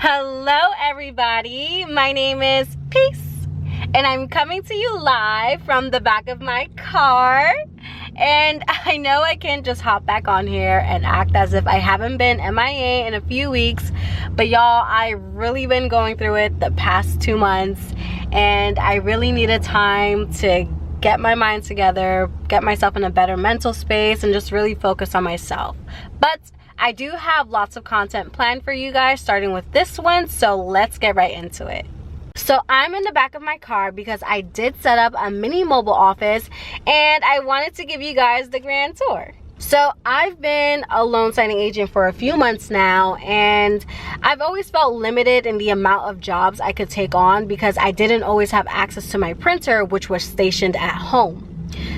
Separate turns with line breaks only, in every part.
Hello everybody, my name is Peace and I'm coming to you live from the back of my car. And I know I can't just hop back on here and act as if I haven't been MIA in a few weeks, but y'all, I really been going through it the past 2 months and I really needed time to get my mind together, get myself in a better mental space and just really focus on myself. But I do have lots of content planned for you guys, starting with this one, so let's get right into it. So I'm in the back of my car because I did set up a mini mobile office and I wanted to give you guys the grand tour. So I've been a loan signing agent for a few months now and I've always felt limited in the amount of jobs I could take on because I didn't always have access to my printer, which was stationed at home.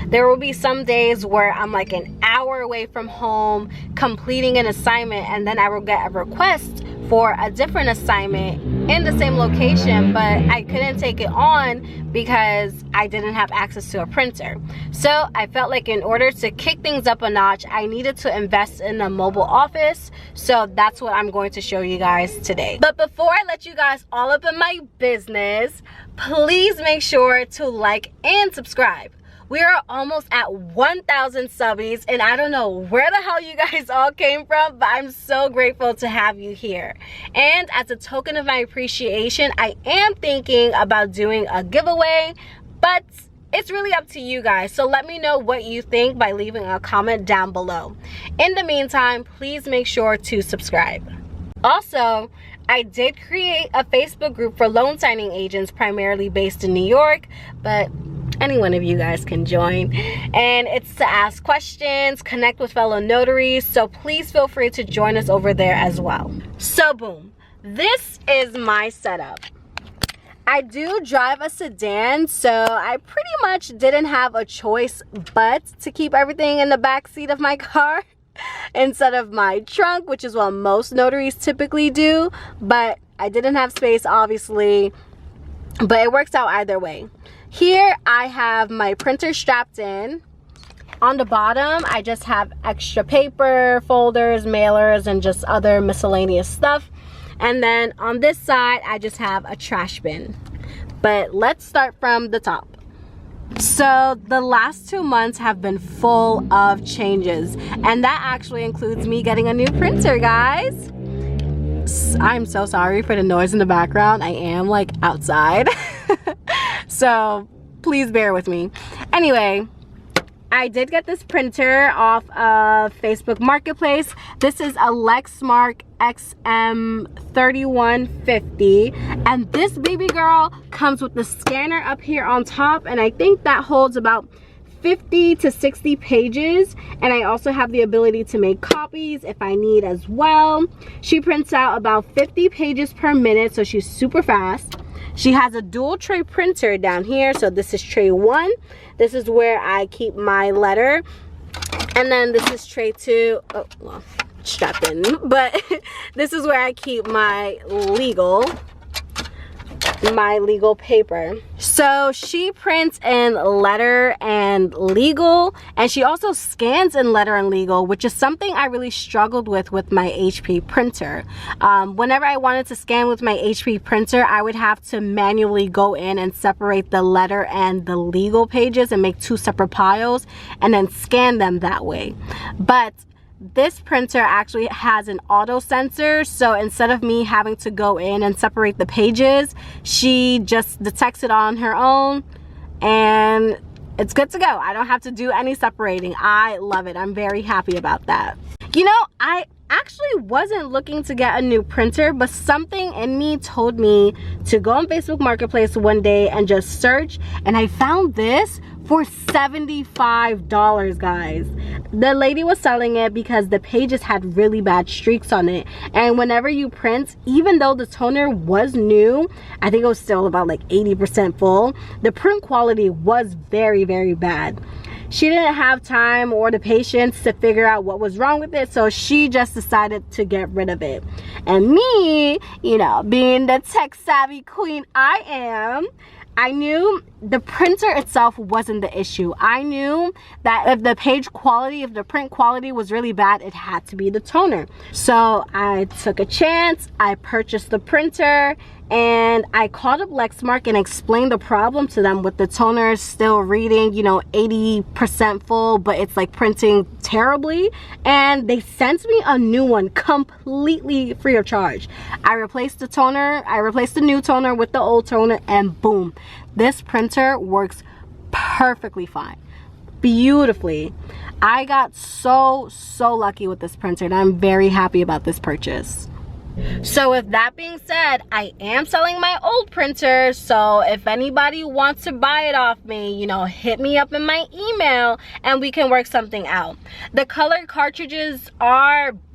There will be some days where I'm like an hour away from home completing an assignment, and then I will get a request for a different assignment in the same location, but I couldn't take it on because I didn't have access to a printer. So I felt like in order to kick things up a notch, I needed to invest in a mobile office. So that's what I'm going to show you guys today. But before I let you guys all up in my business, please make sure to like and subscribe. We are almost at 1,000 subbies and I don't know where the hell you guys all came from, but I'm so grateful to have you here. And as a token of my appreciation, I am thinking about doing a giveaway, but it's really up to you guys. So let me know what you think by leaving a comment down below. In the meantime, please make sure to subscribe. Also, I did create a Facebook group for loan signing agents primarily based in New York, but any one of you guys can join, and it's to ask questions, connect with fellow notaries, so please feel free to join us over there as well. So boom, this is my setup. I do drive a sedan, so I pretty much didn't have a choice but to keep everything in the back seat of my car instead of my trunk, which is what most notaries typically do, but I didn't have space obviously, but it works out either way. Here I have my printer strapped in. On the bottom I just have extra paper, folders, mailers, and just other miscellaneous stuff. And then on this side I just have a trash bin. But let's start from the top. So the last 2 months have been full of changes, and that actually includes me getting a new printer, guys. I'm so sorry for the noise in the background. I am like outside. So please bear with me. Anyway, I did get this printer off of Facebook Marketplace. This is a Lexmark XM3150, and this baby girl comes with the scanner up here on top, and I think that holds about 50 to 60 pages, and I also have the ability to make copies if I need as well. She prints out about 50 pages per minute, so she's super fast. She has a dual tray printer down here, so this is tray 1. This is where I keep my letter, and then this is tray 2. Oh, well, strapped in, but this is where I keep my legal paper. So she prints in letter and legal, and she also scans in letter and legal, which is something I really struggled with my HP printer. Whenever I wanted to scan with my HP printer, I would have to manually go in and separate the letter and the legal pages and make 2 separate piles and then scan them that way. But this printer actually has an auto sensor, so instead of me having to go in and separate the pages, she just detects it on her own and it's good to go. I don't have to do any separating. I love it. I'm very happy about that. You know, I actually wasn't looking to get a new printer, but something in me told me to go on Facebook Marketplace one day and just search, and I found this for $75, guys. The lady was selling it because the pages had really bad streaks on it, and whenever you print, even though the toner was new, I think it was still about like 80% full, the print quality was very, very bad. She didn't have time or the patience to figure out what was wrong with it, so she just decided to get rid of it. And me, you know, being the tech savvy queen I am, I knew the printer itself wasn't the issue. I knew that if the page quality, if the print quality was really bad, it had to be the toner. So I took a chance, I purchased the printer, and I called up Lexmark and explained the problem to them with the toner still reading, you know, 80% full, but it's like printing terribly. And they sent me a new one completely free of charge. I replaced the toner, I replaced the new toner with the old toner, and boom, this printer works perfectly fine, beautifully. I got so lucky with this printer, and I'm very happy about this purchase. So with that being said, I am selling my old printer, so if anybody wants to buy it off me, you know, hit me up in my email and we can work something out. The color cartridges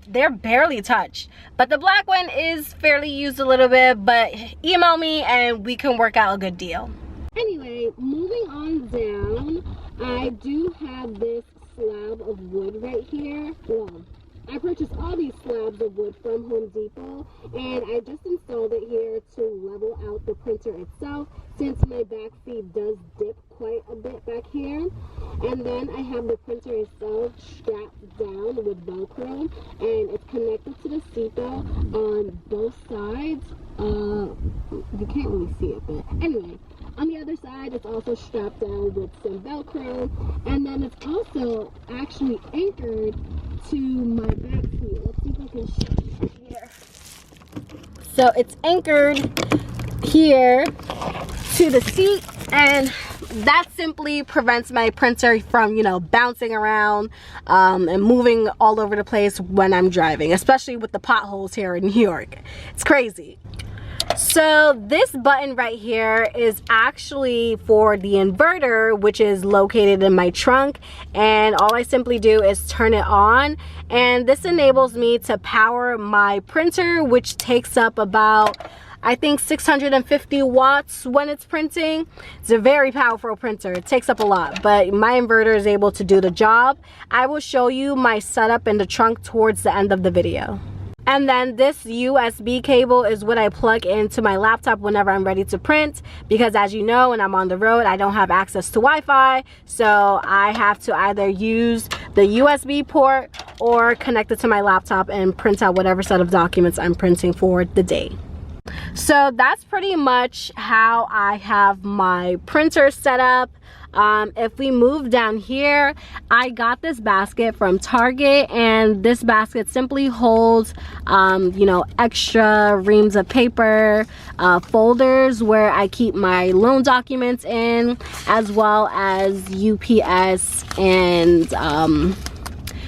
they're barely touched, but the black one is fairly used a little bit, but email me and we can work out a good deal. Anyway, moving on down, I do have this slab of wood right here. Well, I purchased all these slabs of wood from Home Depot, and I just installed it here to level out the printer itself, since my back feed does dip quite a bit back here. And then I have the printer itself strapped down with Velcro, and it's connected to the seatbelt on both sides. You can't really see it, but anyway, on the other side it's also strapped down with some Velcro, and then it's also actually anchored to my back seat. Let's see if I can show you here. So it's anchored here to the seat, and that simply prevents my printer from, you know, bouncing around and moving all over the place when I'm driving, especially with the potholes here in New York. It's crazy. So this button right here is actually for the inverter, which is located in my trunk, and all I simply do is turn it on, and this enables me to power my printer, which takes up about, I think, 650 watts when it's printing. It's a very powerful printer. It takes up a lot, but my inverter is able to do the job. I will show you my setup in the trunk towards the end of the video. And then this USB cable is what I plug into my laptop whenever I'm ready to print, because as you know, when I'm on the road, I don't have access to Wi-Fi, so I have to either use the USB port or connect it to my laptop and print out whatever set of documents I'm printing for the day. So that's pretty much how I have my printer set up. If we move down here, I got this basket from Target, and this basket simply holds you know, extra reams of paper, folders where I keep my loan documents in, as well as UPS and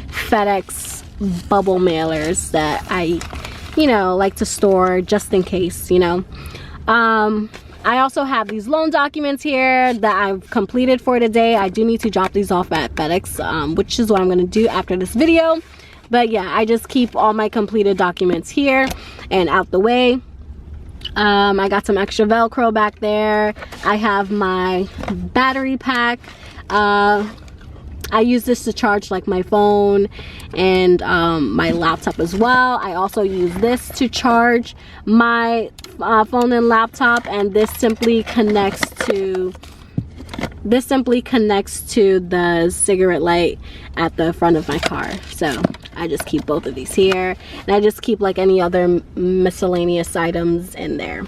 FedEx bubble mailers that I, you know, like to store just in case, you know. I also have these loan documents here that I've completed for today. I do need to drop these off at FedEx, which is what I'm going to do after this video. But yeah, I just keep all my completed documents here and out the way. I got some extra Velcro back there. I have my battery pack. I use this to charge like my phone and my laptop as well. I also use this to charge my phone and laptop, and this simply connects to the cigarette light at the front of my car. So I just keep both of these here, and I just keep like any other miscellaneous items in there.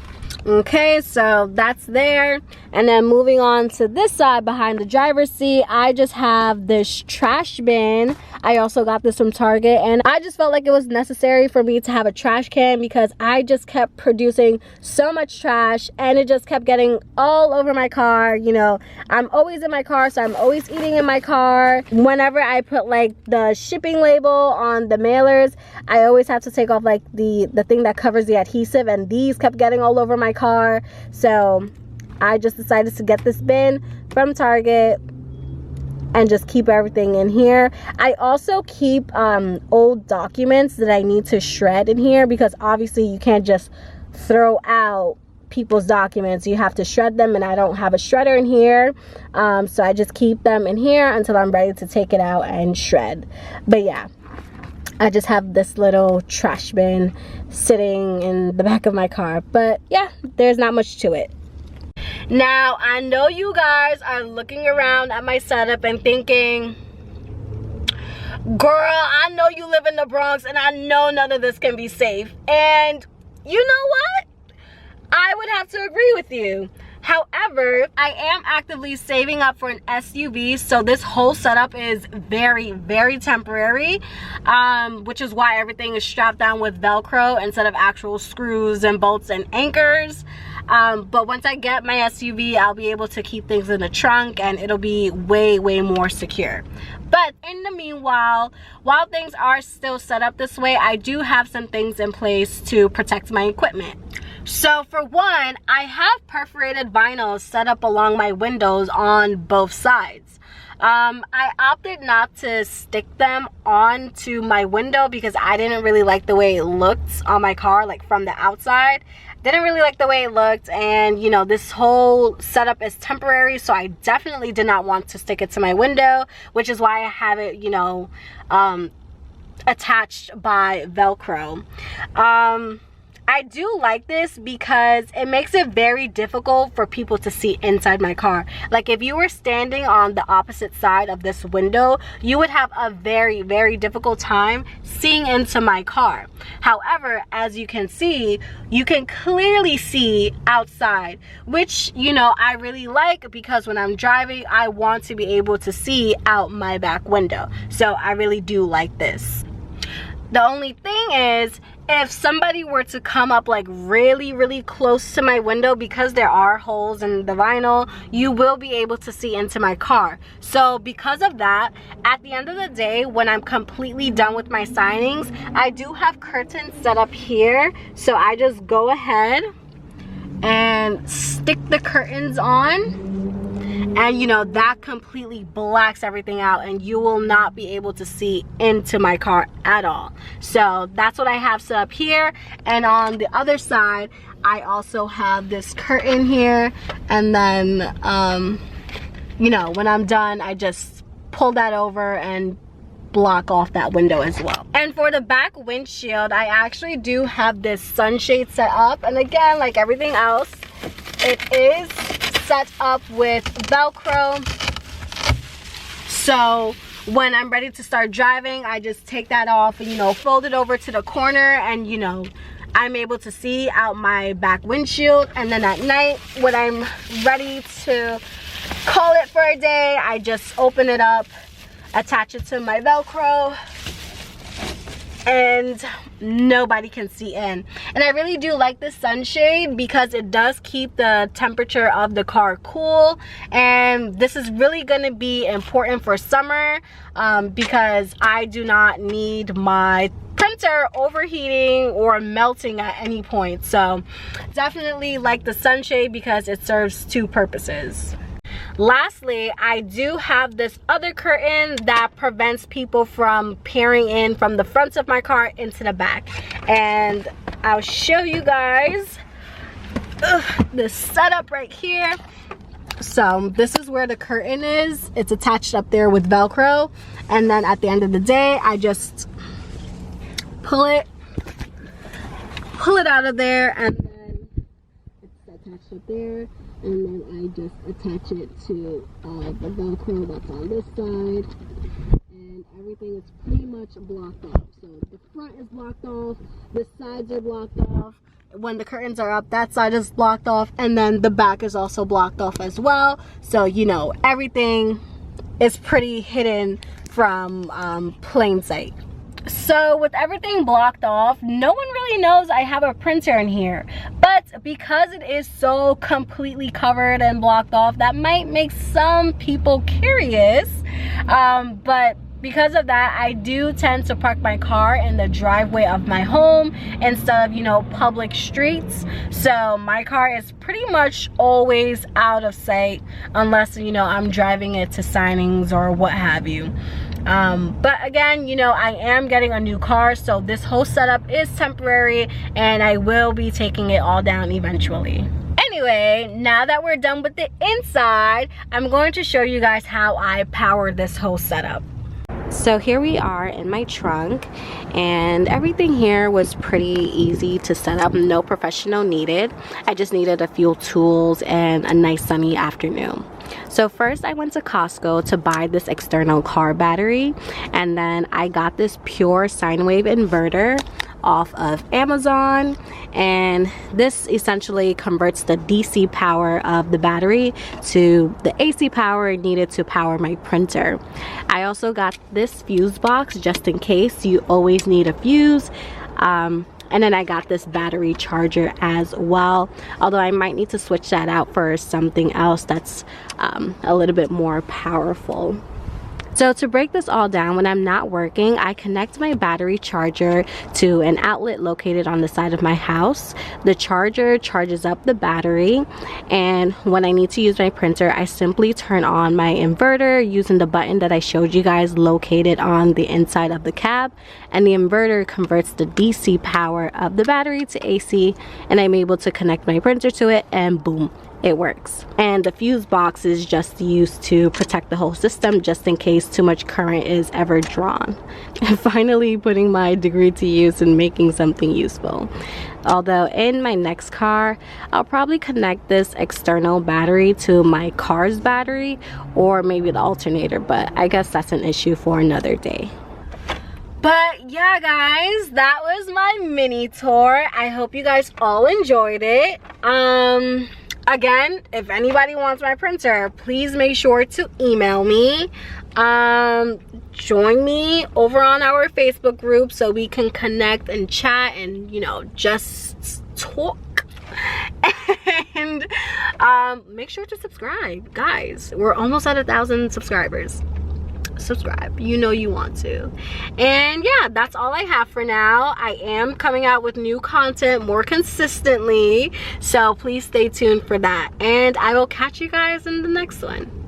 Okay, so that's there. And then moving on to this side behind the driver's seat, I just have this trash bin. I also got this from Target, and I just felt like it was necessary for me to have a trash can because I just kept producing so much trash and it just kept getting all over my car. You know, I'm always in my car, so I'm always eating in my car. Whenever I put like the shipping label on the mailers, I always have to take off like the thing that covers the adhesive, and these kept getting all over my car. So I just decided to get this bin from Target and just keep everything in here. I also keep old documents that I need to shred in here, because obviously you can't just throw out people's documents. You have to shred them, and I don't have a shredder in here, so I just keep them in here until I'm ready to take it out and shred. But yeah, I just have this little trash bin sitting in the back of my car. But yeah, there's not much to it. Now, I know you guys are looking around at my setup and thinking, girl, I know you live in the Bronx and I know none of this can be safe. And you know what? I would have to agree with you. However, I am actively saving up for an SUV, so this whole setup is very, very temporary, which is why everything is strapped down with Velcro instead of actual screws and bolts and anchors. But once I get my SUV, I'll be able to keep things in the trunk and it'll be way, way more secure. But in the meanwhile, while things are still set up this way, I do have some things in place to protect my equipment. So for one, I have perforated vinyl set up along my windows on both sides. I opted not to stick them onto my window because I didn't really like the way it looked on my car, like from the outside. Didn't really like the way it looked, and you know, this whole setup is temporary, so I definitely did not want to stick it to my window, which is why I have it, you know, attached by Velcro. I do like this because it makes it very difficult for people to see inside my car. Like if you were standing on the opposite side of this window, you would have a very, very difficult time seeing into my car. However, as you can see, you can clearly see outside, which, you know, I really like because when I'm driving, I want to be able to see out my back window. So I really do like this. The only thing is, if somebody were to come up like really, really close to my window, because there are holes in the vinyl, you will be able to see into my car. So because of that, at the end of the day, when I'm completely done with my signings, I do have curtains set up here. So I just go ahead and stick the curtains on. And you know, that completely blacks everything out and you will not be able to see into my car at all. So that's what I have set up here. And on the other side, I also have this curtain here. And then, you know, when I'm done, I just pull that over and block off that window as well. And for the back windshield, I actually do have this sunshade set up. And again, like everything else, it is set up with Velcro, so when I'm ready to start driving, I just take that off and, you know, fold it over to the corner, and you know, I'm able to see out my back windshield. And then at night, when I'm ready to call it for a day, I just open it up, attach it to my Velcro, and nobody can see in. And I really do like this sunshade because it does keep the temperature of the car cool. And this is really going to be important for summer because I do not need my printer overheating or melting at any point. So definitely like the sunshade because it serves two purposes. Lastly, I do have this other curtain that prevents people from peering in from the front of my car into the back. And I'll show you guys the setup right here. So this is where the curtain is. It's attached up there with Velcro. And then at the end of the day, I just pull it out of there, and then it's attached up there. And then I just attach it to the Velcro that's on this side, and everything is pretty much blocked off. So the front is blocked off, the sides are blocked off. When the curtains are up, that side is blocked off, and then the back is also blocked off as well. So you know, everything is pretty hidden from plain sight. So with everything blocked off, no one really knows I have a printer in here. But because it is so completely covered and blocked off, that might make some people curious. But because of that, I do tend to park my car in the driveway of my home instead of, you know, public streets. So my car is pretty much always out of sight unless, you know, I'm driving it to signings or what have you. But again, you know, I am getting a new car, so this whole setup is temporary and I will be taking it all down eventually. Anyway, now that we're done with the inside, I'm going to show you guys how I powered this whole setup. So here we are in my trunk, and everything here was pretty easy to set up. No professional needed. I just needed a few tools and a nice sunny afternoon. So first I went to Costco to buy this external car battery, and then I got this pure sine wave inverter off of Amazon, and this essentially converts the DC power of the battery to the AC power needed to power my printer. I also got this fuse box just in case you always need a fuse. And then I got this battery charger as well, although I might need to switch that out for something else that's a little bit more powerful. So to break this all down, when I'm not working, I connect my battery charger to an outlet located on the side of my house. The charger charges up the battery, and when I need to use my printer, I simply turn on my inverter using the button that I showed you guys located on the inside of the cab, and the inverter converts the DC power of the battery to AC, and I'm able to connect my printer to it, and boom, it works. And the fuse box is just used to protect the whole system just in case too much current is ever drawn. And finally putting my degree to use and making something useful. Although in my next car, I'll probably connect this external battery to my car's battery or maybe the alternator, but I guess that's an issue for another day. But yeah guys, that was my mini tour. I hope you guys all enjoyed it. Again, if anybody wants my printer, please make sure to email me. Join me over on our Facebook group so we can connect and chat and, you know, just talk. And make sure to subscribe, guys. We're almost at 1,000 subscribers. Subscribe, you know you want to. And yeah, that's all I have for now. I am coming out with new content more consistently, so please stay tuned for that, and I will catch you guys in the next one.